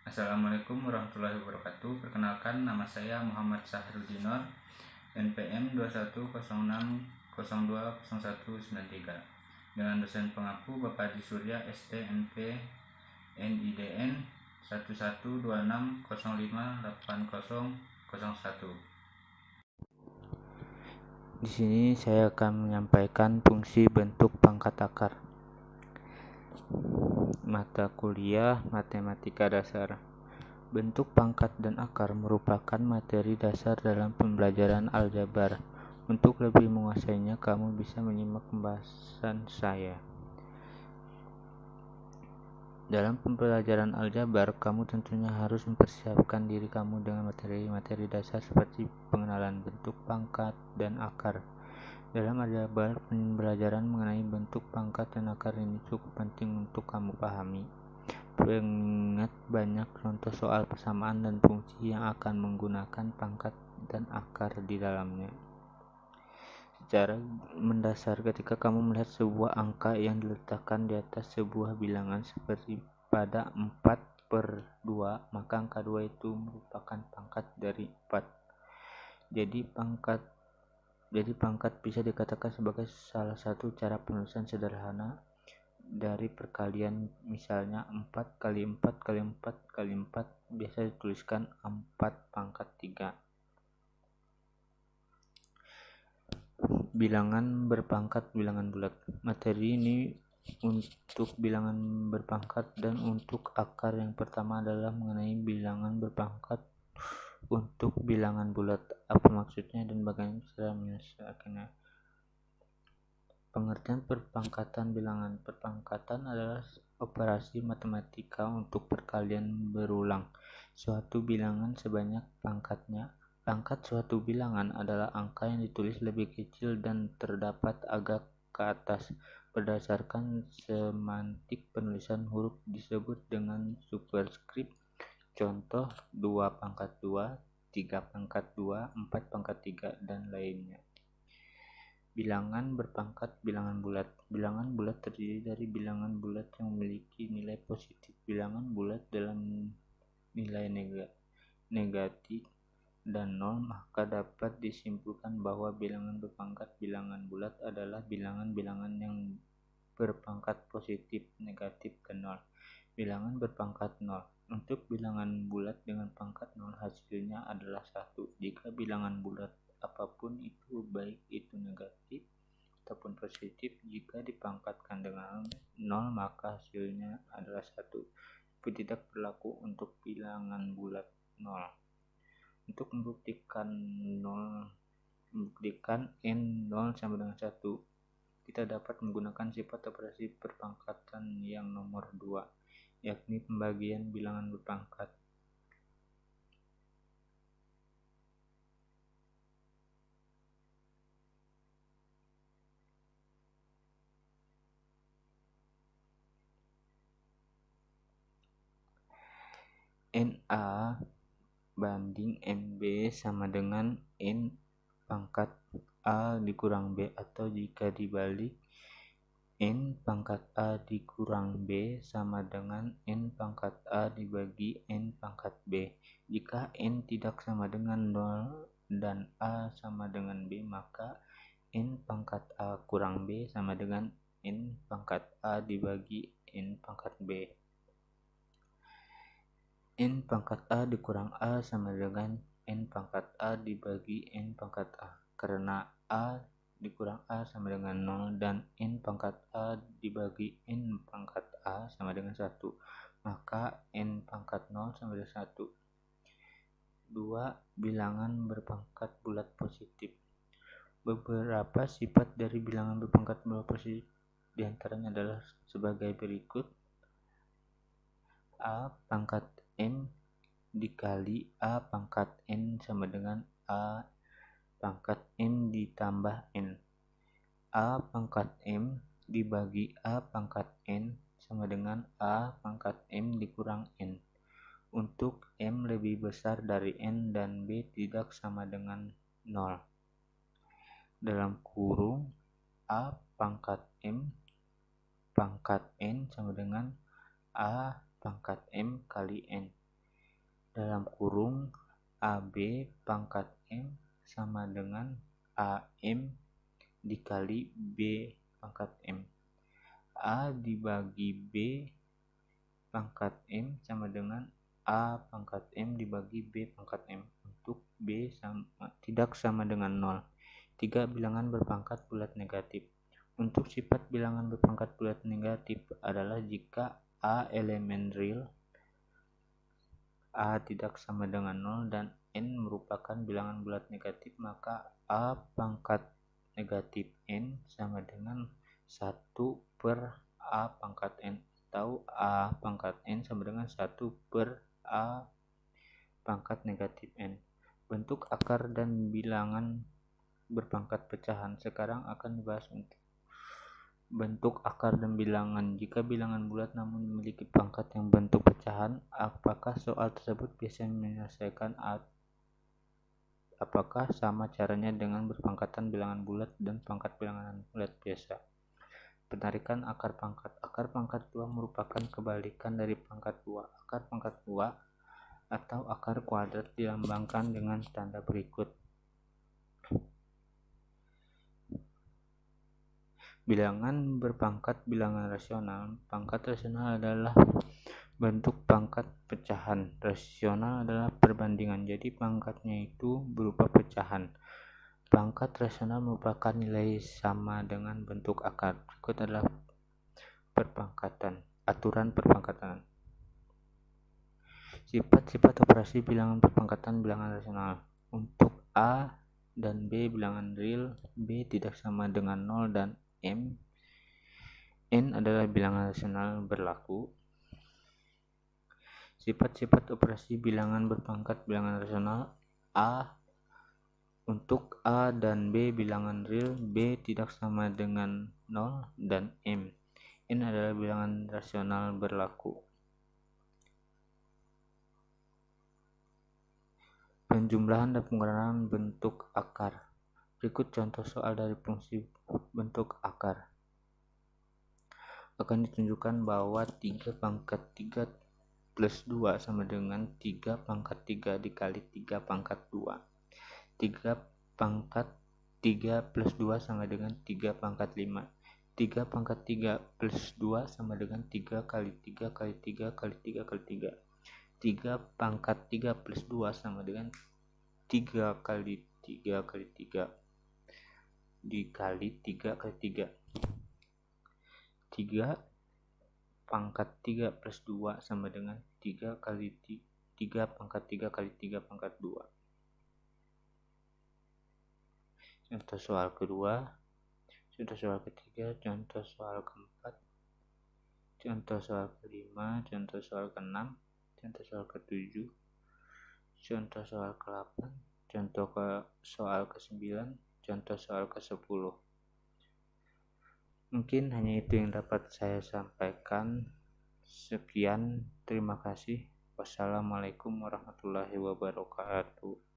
Assalamualaikum warahmatullahi wabarakatuh. Perkenalkan, nama saya Muhammad Sahrudinor, NPM 2106020193, dengan dosen pengaku Bapak Adi Surya STNP NIDN 1126058001. Di sini saya akan menyampaikan fungsi bentuk pangkat akar. Mata kuliah Matematika Dasar. Bentuk pangkat dan akar merupakan materi dasar dalam pembelajaran aljabar. Untuk lebih menguasainya, kamu bisa menyimak pembahasan saya. Dalam pembelajaran aljabar, kamu tentunya harus mempersiapkan diri kamu dengan materi-materi dasar seperti pengenalan bentuk pangkat dan akar. Dalam aljabar, pembelajaran mengenai bentuk pangkat dan akar ini cukup penting untuk kamu pahami. Ingat banyak contoh soal persamaan dan fungsi yang akan menggunakan pangkat dan akar di dalamnya. Secara mendasar, ketika kamu melihat sebuah angka yang diletakkan di atas sebuah bilangan seperti pada 4/2, maka angka 2 itu merupakan pangkat dari 4. Jadi pangkat bisa dikatakan sebagai salah satu cara penulisan sederhana dari perkalian. Misalnya 4 kali 4 kali 4 kali 4 biasa dituliskan 4/3. Bilangan berpangkat bilangan bulat. Materi ini untuk bilangan berpangkat dan untuk akar. Yang pertama adalah mengenai bilangan berpangkat untuk bilangan bulat. Apa maksudnya dan bagaimana cara menyelesaikannya? Pengertian perpangkatan bilangan. Perpangkatan adalah operasi matematika untuk perkalian berulang suatu bilangan sebanyak pangkatnya. Pangkat suatu bilangan adalah angka yang ditulis lebih kecil dan terdapat agak ke atas. Berdasarkan semantik penulisan huruf disebut dengan superskrip. Contoh 2/2, 3/2, 4/3, dan lainnya. Bilangan berpangkat bilangan bulat. Bilangan bulat terdiri dari bilangan bulat yang memiliki nilai positif. Bilangan bulat dalam nilai negatif dan 0, maka dapat disimpulkan bahwa bilangan berpangkat bilangan bulat adalah bilangan-bilangan yang berpangkat positif, negatif, dan 0. Bilangan berpangkat 0. Untuk bilangan bulat dengan pangkat 0, hasilnya adalah 1. Jika bilangan bulat apapun itu, baik itu negatif ataupun positif, jika dipangkatkan dengan 0, maka hasilnya adalah 1. Tapi tidak berlaku untuk bilangan bulat 0. Untuk membuktikan n0 sama dengan 1, kita dapat menggunakan sifat operasi perpangkatan yang nomor 2, yakni pembagian bilangan berpangkat. NA banding NB sama dengan N pangkat A dikurang B, atau jika dibalik, N pangkat A dikurang B sama dengan N pangkat A dibagi N pangkat B. Jika N tidak sama dengan 0 dan A sama dengan B, maka N pangkat A kurang B sama dengan N pangkat A dibagi N pangkat B. N pangkat A dikurang A sama dengan N pangkat A dibagi N pangkat A. Karena A dikurang A sama dengan 0 dan N pangkat A dibagi N pangkat A sama dengan 1, maka N pangkat 0 sama dengan 1. 2. Bilangan berpangkat bulat positif. Beberapa sifat dari bilangan berpangkat bulat positif diantaranya adalah sebagai berikut. A pangkat M dikali A pangkat N sama dengan A pangkat M ditambah N. A pangkat M dibagi A pangkat N sama dengan A pangkat M dikurang N. Untuk M lebih besar dari N dan B tidak sama dengan 0. Dalam kurung, A pangkat M pangkat N sama dengan A pangkat M kali N. dalam kurung AB pangkat M sama dengan AM dikali B pangkat M. A dibagi B pangkat M sama dengan A pangkat M dibagi B pangkat M untuk B tidak sama dengan 0. 3 bilangan berpangkat bulat negatif. Untuk sifat bilangan berpangkat bulat negatif adalah jika A elemen real, A tidak sama dengan 0 dan N merupakan bilangan bulat negatif, maka A pangkat negatif N sama dengan 1 per A pangkat N atau A pangkat N sama dengan 1 per A pangkat negatif N. Bentuk akar dan bilangan berpangkat pecahan. Sekarang akan dibahas untuk bentuk akar dan bilangan. Jika bilangan bulat namun memiliki pangkat yang bentuk pecahan, apakah soal tersebut bisa menyelesaikan? Apakah sama caranya dengan berpangkatan bilangan bulat dan pangkat bilangan bulat biasa? Penarikan akar pangkat. Akar pangkat 2 merupakan kebalikan dari pangkat 2. Akar pangkat 2 atau akar kuadrat dilambangkan dengan tanda berikut. Bilangan berpangkat bilangan rasional. Pangkat rasional adalah bentuk pangkat pecahan. Rasional adalah perbandingan, jadi pangkatnya itu berupa pecahan. Pangkat rasional merupakan nilai sama dengan bentuk akar. Berikut adalah aturan perpangkatan. Sifat-sifat operasi bilangan perpangkatan bilangan rasional. Untuk A dan B bilangan real, B tidak sama dengan 0 dan N adalah bilangan rasional berlaku. Sifat-sifat operasi bilangan berpangkat bilangan rasional. Untuk A dan B bilangan real, B tidak sama dengan 0 dan N adalah bilangan rasional berlaku. Penjumlahan dan pengurangan bentuk akar. Berikut contoh soal dari fungsi bentuk akar. Akan ditunjukkan bahwa 3 pangkat 3 plus 2 sama dengan 3 pangkat 3 dikali 3 pangkat 2. 3 pangkat 3 plus 2 sama dengan 3 pangkat 5. 3 pangkat 3 plus 2 sama dengan 3 kali 3 kali 3 kali 3 kali 3. 3 pangkat 3 plus 2 sama dengan 3 kali 3 kali 3 dikali 3 kali 3. 3 pangkat 3 plus 2 sama dengan 3 kali 3 pangkat 3 kali 3 pangkat 2. Contoh soal kedua, contoh soal ketiga, contoh soal keempat, contoh soal kelima, contoh soal keenam, contoh soal ketujuh, contoh soal ke-8, contoh soal ke-9, contoh soal ke-10. Mungkin hanya itu yang dapat saya sampaikan. Sekian, terima kasih. Wassalamualaikum warahmatullahi wabarakatuh.